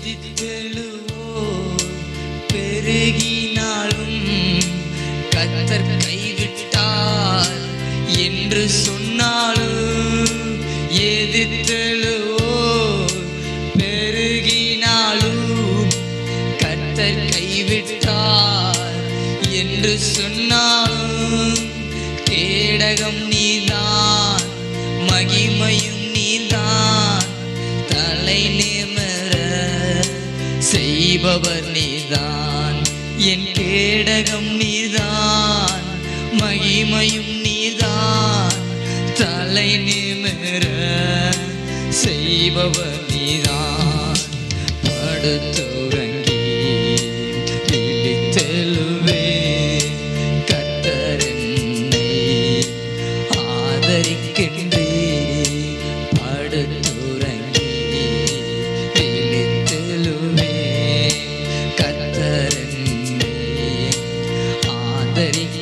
எதிர்த்தெழுவோர் பெருகினாலும் கர்த்தர் கைவிட்டார் என்று சொன்னாலும், எதிர்த்தெழுவோர் பெருகினாலும் கர்த்தர் கைவிட்டார் என்று சொன்னாலும், கேடகம் நீதான் மகிமையும் நீதான், தலை நிமிர செய்பவர் நீதான். என் கேடகம் நீதான் மகிமையும் நீதான், தலை நிமிர செய்பவர் நீதான். படுத்துறங்கி விழித்தெழுவே கர்த்தர் என்னை ஆதரிக்கின்றே. படுத்துறங்கி விழித்தெழுவே கர்த்தர் என்னை ஆதரிக்கின்றே.